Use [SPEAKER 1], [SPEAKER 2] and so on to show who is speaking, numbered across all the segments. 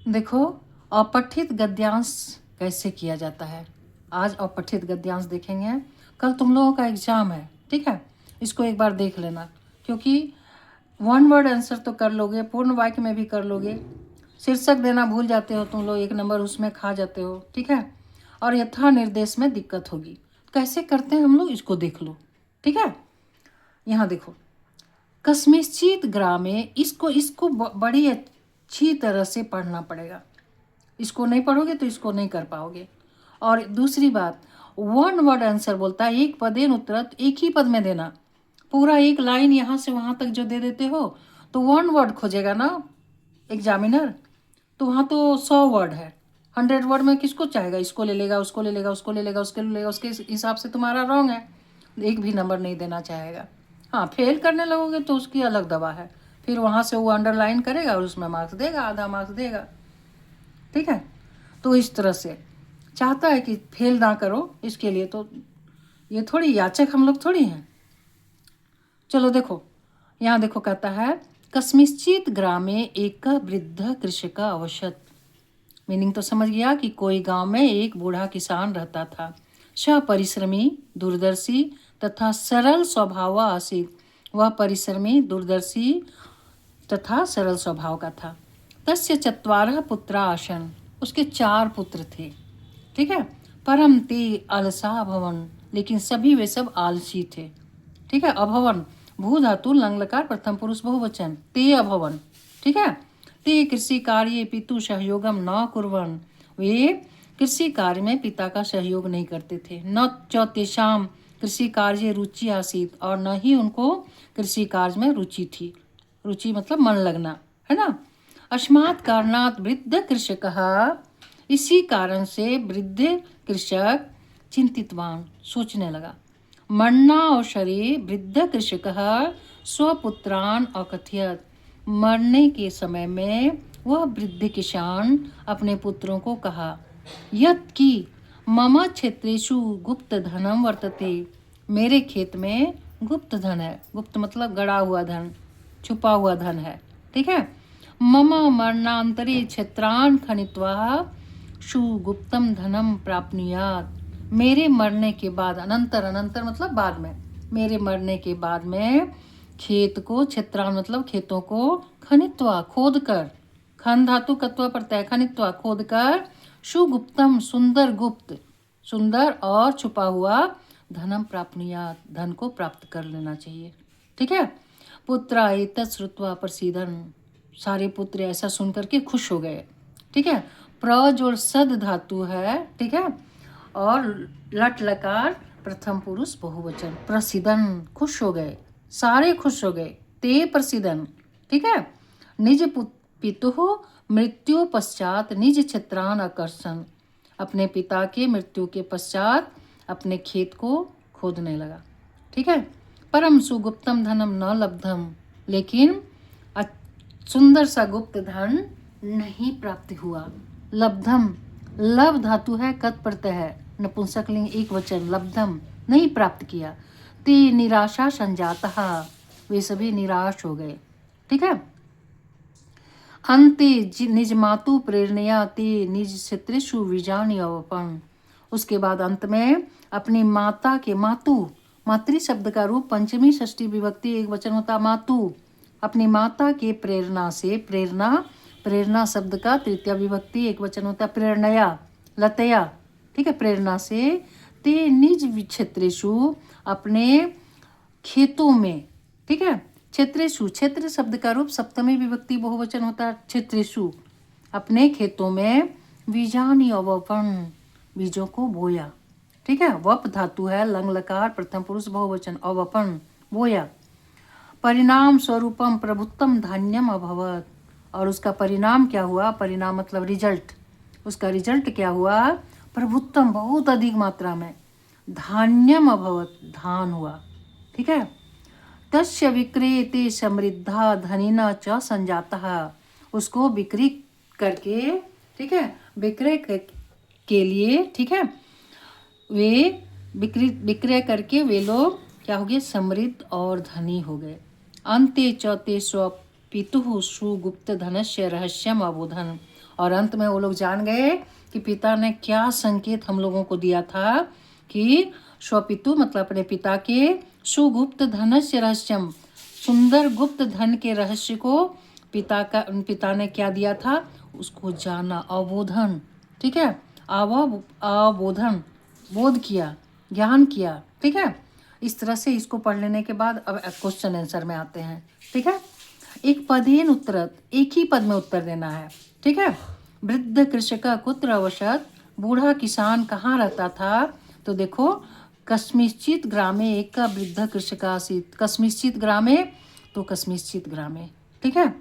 [SPEAKER 1] देखो, अपठित गद्यांश कैसे किया जाता है। आज अपठित गद्यांश देखेंगे। कल तुम लोगों का एग्जाम है, ठीक है। इसको एक बार देख लेना, क्योंकि वन वर्ड आंसर तो कर लोगे, पूर्ण वाक्य में भी कर लोगे। शीर्षक देना भूल जाते हो तुम लोग, एक नंबर उसमें खा जाते हो, ठीक है। और यथा निर्देश में दिक्कत होगी। कैसे करते हैं हम लोग, इसको देख लो, ठीक है। यहाँ देखो, कस्मिश्चित ग्रामे, इसको इसको बड़ी अच्छी तरह से पढ़ना पड़ेगा। इसको नहीं पढ़ोगे तो इसको नहीं कर पाओगे। और दूसरी बात, वन वर्ड आंसर बोलता है, एक पदेन उत्तरत, एक ही पद में देना। पूरा एक लाइन यहाँ से वहाँ तक जो दे देते हो तो वन वर्ड खोजेगा ना एग्जामिनर, तो वहाँ तो 100 वर्ड है। 100 वर्ड में किसको चाहेगा, इसको ले लेगा, उसको ले लेगा, उसको ले लेगा, उसको ले लेगा, उसके हिसाब से तुम्हारा रॉन्ग है, एक भी नंबर नहीं देना चाहेगा। हाँ, फेल करने लगोगे तो उसकी अलग दवा है, फिर वहाँ से वो अंडरलाइन करेगा और उसमें मार्क्स देगा, आधा मार्क्स देगा, ठीक है। तो इस तरह से चाहता है कि फेल ना करो, इसके लिए तो ये थोड़ी याचक हम लोग थोड़ी हैं। चलो देखो, यहाँ देखो कहता है, कस्मिश्चित ग्रामे एक वृद्ध कृषक अवसत। मीनिंग तो समझ गया कि कोई गांव में एक बूढ़ा किसान रहता था। स परिश्रमी, दूरदर्शी तथा सरल स्वभाव आसीत। वह परिश्रमी, दूरदर्शी तथा सरल स्वभाव का था। तस्य चत्वारः पुत्रा आसन, उसके 4 पुत्र थे, ठीक है। परम ते अलसा अभवन, लेकिन सभी वे सब आलसी थे, ठीक है। अभवन, भू धातु लंग लकार प्रथम पुरुष बहुवचन, ते अभवन, ठीक है। ते कृषि कार्य पितु सहयोगम न कुर्वन, वे कृषि कार्य में पिता का सहयोग नहीं करते थे। न च तेषाम कृषि कार्य रुचि आसीत, और न ही उनको कृषि कार्य में रुचि थी। रुचि मतलब मन लगना, है ना। अस्मात् कारणात् वृद्ध कृषकः, इसी कारण से वृद्ध कृषक चिंतितवान, सोचने लगा। मरणावसरे वृद्ध कृषकः स्वपुत्रान् अकथयत्, मरने के समय में वह वृद्ध किसान अपने पुत्रों को कहा, यत् कि मम क्षेत्रेषु गुप्त धनम वर्तते, मेरे खेत में गुप्त धन है। गुप्त मतलब गड़ा हुआ धन, छुपा हुआ धन है, ठीक है। मम मरणांतरे क्षेत्रान् खनित्वा सुगुप्तम धनम प्राप्नुयात्, मेरे मरने के बाद, अनंतर, अनंतर मतलब बाद में, मेरे मरने के बाद में खेत को, क्षेत्रान मतलब खेतों को, खनित्वा खोद कर, खन धातु कत्वा प्रत्यय, खनित्वा खोद कर, सुगुप्तम सुंदर गुप्त, सुंदर और छुपा हुआ, धनम प्राप्नुयात्, धन को प्राप्त कर लेना चाहिए, ठीक है। पुत्रा एतत् श्रुत्वा प्रसीदन्, सारे पुत्र ऐसा सुन करके खुश हो गए, ठीक है। प्र जोड़ सद धातु है, ठीक है, और लट लकार प्रथम पुरुष बहुवचन, प्रसिदन, खुश हो गए, सारे खुश हो गए। ते प्रसिदन, ठीक है। निज पितुः मृत्यु पश्चात निज क्षेत्रान आकर्षण, अपने पिता के मृत्यु के पश्चात अपने खेत को खोदने लगा, ठीक है। परम सुगुप्तम धनम न लब्धम, लेकिन सुंदर सा गुप्त धन नहीं प्राप्त हुआ। लब्धम, लव धातु है, कत प्रत्यय है, नपुंसकलिंग एक वचन, लब्धम, नहीं प्राप्त किया। ते निराशा संजातः, वे सभी निराश हो गए, ठीक है। अंते निज मातु प्रेरणया ते निज क्षेत्रेषु विजानि अवपन, उसके बाद अंत में अपनी माता के, मातु मातृ शब्द का रूप पंचमी षष्ठी विभक्ति एक वचन होता मातु, अपनी माता के प्रेरणा से, प्रेरणा, प्रेरणा शब्द का तृतीय विभक्ति एक वचन होता प्रेरणया, लतया, ठीक है, प्रेरणा से, ते निज क्षेत्रेषु, अपने खेतों में, ठीक है। क्षेत्रेषु, क्षेत्र शब्द का रूप सप्तमी विभक्ति बहुवचन होता है क्षेत्रेषु, अपने खेतों में, बीजानि अवपन, बीजों को बोया, ठीक है। वप धातु है, लंग लकार प्रथम पुरुष बहुवचन, अवपन, बोया। परिणाम स्वरूपम प्रभुत्तम धान्यम अभवत, और उसका परिणाम क्या हुआ, परिणाम मतलब रिजल्ट, उसका रिजल्ट क्या हुआ, प्रभुत्तम, बहुत अधिक मात्रा में, धान्यम अभवत, धान हुआ, ठीक है। तस्य विक्रेते समृद्धा धनिना च संजातः, उसको बिक्री करके, ठीक है, विक्रय के लिए, ठीक है, वे विक्रय करके वे लोग क्या हो गए, समृद्ध और धनी हो गए। अंते च ते स्वपितुः सुगुप्त धनस्य रहस्यम अबोधन, और अंत में वो लोग जान गए कि पिता ने क्या संकेत हम लोगों को दिया था कि स्वपितु मतलब अपने पिता के सुगुप्त धनस्य रहस्यम, सुंदर गुप्त धन के रहस्य को पिता ने क्या दिया था, उसको जाना, अवबोधन, ठीक है, अवबोधन, बोध किया, ज्ञान किया, ठीक है। इस तरह से इसको पढ़ लेने के बाद अब क्वेश्चन आंसर में आते हैं, ठीक है। एक पदेन उत्तर, एक ही पद में उत्तर देना है, ठीक है। वृद्ध कृषक कुत्र अवसत, बूढ़ा किसान कहाँ रहता था, तो देखो कस्मिश्चित ग्रामे एक का वृद्ध कृषक आसीत, कस्मिश्चित ग्रामे तो कस्मिश्चित ग्रामे, ठीक है।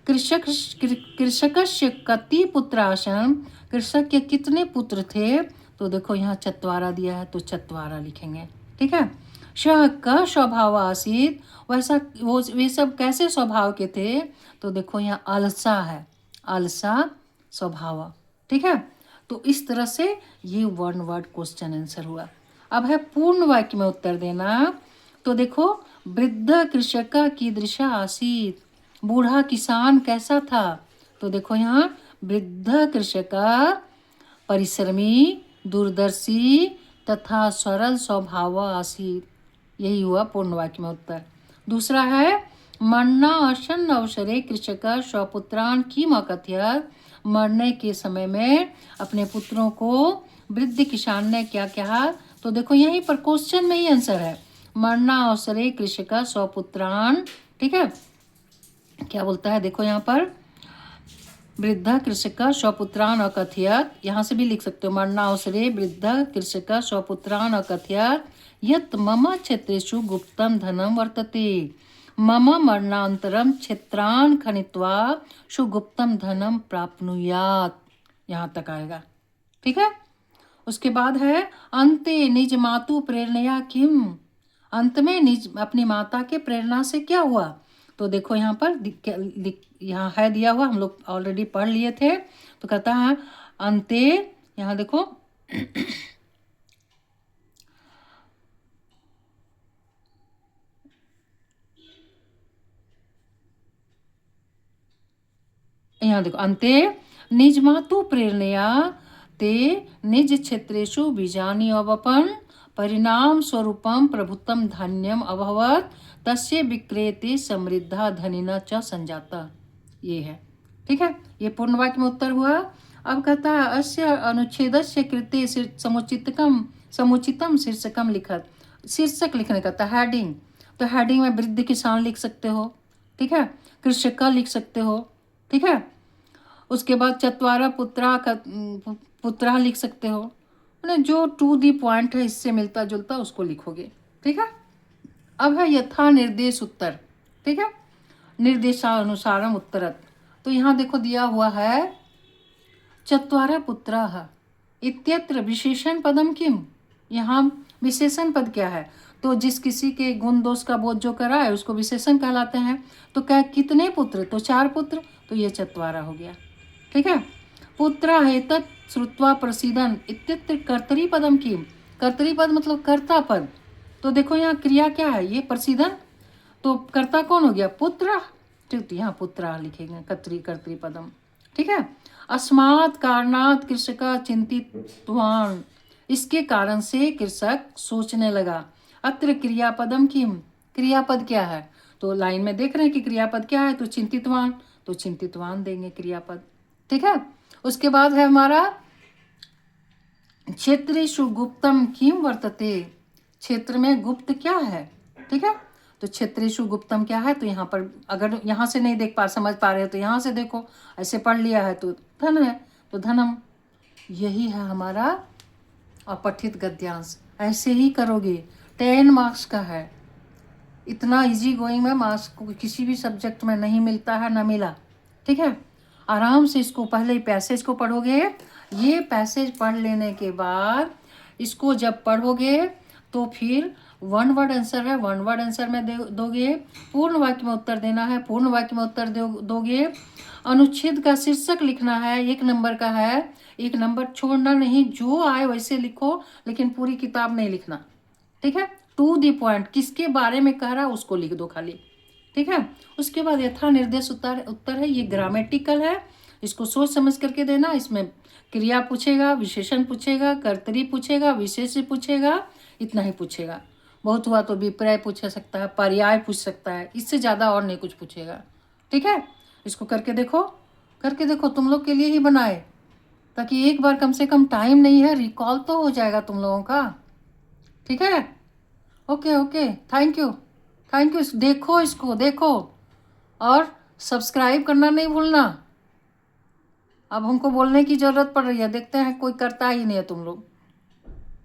[SPEAKER 1] कृषकस्य कति पुत्र आसन, कृषक के कितने पुत्र थे, तो देखो यहाँ चत्वारा दिया है तो चत्वारा लिखेंगे, ठीक है। सह का स्वभाव आसीत, वैसा वे सब कैसे स्वभाव के थे, तो देखो यहाँ अलसा है, अलसा स्वभाव, ठीक है। तो इस तरह से ये वन वर्ड क्वेश्चन आंसर हुआ। अब है पूर्ण वाक्य में उत्तर देना, तो देखो वृद्ध कृषक कीदृशा आसीत, बूढ़ा किसान कैसा था, तो देखो यहाँ वृद्ध कृषक परिश्रमी, दूरदर्शी तथा सरल स्वभाव आसीत, यही हुआ पूर्ण वाक्य में उत्तर। दूसरा है मरना आसन अवसरे कृषक स्वपुत्रान किम अकथयत, मरने के समय में अपने पुत्रों को वृद्ध किसान ने क्या कहा, तो देखो यहीं पर क्वेश्चन में ही आंसर है, मरना अवसरे कृषक स्वपुत्रान, ठीक है। क्या बोलता है देखो यहाँ पर, वृद्ध कृषक स्वपुत्रान अकथयत, यहाँ से भी लिख सकते हो, मरना अवसरे वृद्ध कृषक स्वपुत्रान अकथयत यत् मम क्षेत्रेषु गुप्तम धनम वर्तते, मम मरणांतरम क्षेत्रान खनित्वा सुगुप्तम धनम प्राप्नुयात, यहाँ तक आएगा, ठीक है। उसके बाद है अंते निज मातु प्रेरणया किम, अंत में निज अपनी माता के प्रेरणा से क्या हुआ, तो देखो यहाँ पर यहाँ है दिया हुआ, हम लोग ऑलरेडी पढ़ लिए थे, तो कहता है अंते, यहाँ देखो यहाँ देखो अंते निज मातु प्रेरणया ते निज क्षेत्रेषु बीजानि अवपन परिणाम स्वरूपम प्रभुत्तम धन्यम अभवत तस्य विक्रेते समृद्धा धनिना च संजाता, ये है, ठीक है। ये पूर्ण वाक्य में उत्तर हुआ। अब कहता है अस्य अनुच्छेदस्य कृते समुचितम शीर्षकम लिखत, शीर्षक लिखने कहता है हेडिंग, तो हेडिंग में वृद्ध किसान लिख सकते हो, ठीक है, कृषक लिख सकते हो, ठीक है। उसके बाद चत्वारा पुत्रा लिख सकते हो, मतलब जो टू दी पॉइंट है इससे मिलता जुलता उसको लिखोगे, ठीक है। अब है यथा निर्देश उत्तर, ठीक है, निर्देशानुसारम उत्तरत, तो यहाँ देखो दिया हुआ है चत्वारा पुत्राः इत्यत्र विशेषण पदम किम, यहाँ विशेषण पद क्या है, तो जिस किसी के गुण दोष का बोध जो करा है उसको विशेषण कहलाते हैं, तो क्या कितने पुत्र, तो 4 पुत्र, तो ये चत्वारा हो गया, ठीक है। पुत्र हेतत् श्रुत्वा प्रसीदन इत्यत्र कर्तरी पदम किम, कर्तरी पद मतलब कर्ता पद, तो देखो यहाँ क्रिया क्या है, ये प्रसीदन, तो कर्ता कौन हो गया, पुत्र, ठीक, यहाँ पुत्र लिखेंगे कर्तरी पदम, ठीक है। अस्मात् कारणात् कृषक चिंतितवान, इसके कारण से कृषक सोचने लगा, अत्र क्रियापदम किम, क्रियापद क्या है, तो लाइन में देख रहे हैं कि क्रियापद क्या है, तो चिंतितवान, तो चिंतितवान देंगे क्रियापद, ठीक है। उसके बाद है हमारा क्षेत्रेषु गुप्तम किम वर्तते, क्षेत्र में गुप्त क्या है, ठीक है, तो क्षेत्रेषु गुप्तम क्या है, तो यहाँ पर अगर यहाँ से नहीं समझ पा रहे हो तो यहाँ से देखो, ऐसे पढ़ लिया है तो धन है, तो धनम, यही है हमारा अपठित गद्यांश। ऐसे ही करोगे, 10 मार्क्स का है, इतना इजी गोइंग में मार्क्स को किसी भी सब्जेक्ट में नहीं मिलता है, ना मिला, ठीक है। आराम से इसको पहले ही पैसेज को पढ़ोगे, ये पैसेज पढ़ लेने के बाद इसको जब पढ़ोगे तो फिर 1 वर्ड आंसर है, 1 वर्ड आंसर में दोगे, पूर्ण वाक्य में उत्तर देना है, पूर्ण वाक्य में उत्तर दोगे, अनुच्छेद का शीर्षक लिखना है, 1 नंबर का है, 1 नंबर छोड़ना नहीं, जो आए वैसे लिखो, लेकिन पूरी किताब नहीं लिखना, ठीक है। टू दी पॉइंट, किसके बारे में कह रहा है उसको लिख दो खाली, ठीक है। उसके बाद यथा निर्देश उत्तर है, ये ग्रामेटिकल है, इसको सोच समझ करके देना। इसमें क्रिया पूछेगा, विशेषण पूछेगा, कर्तरी पूछेगा, विशेष्य पूछेगा, इतना ही पूछेगा। बहुत हुआ तो विपर्य पूछ सकता है, पर्याय पूछ सकता है, इससे ज़्यादा और नहीं कुछ पूछेगा। ठीक है, इसको करके देखो, तुम लोग के लिए ही बनाए, ताकि एक बार कम से कम, टाइम नहीं है, रिकॉल तो हो जाएगा तुम लोगों का। ठीक है, ओके, थैंक यू। देखो, इसको देखो और सब्सक्राइब करना नहीं भूलना। अब हमको बोलने की ज़रूरत पड़ रही है, देखते हैं कोई करता ही नहीं है तुम लोग।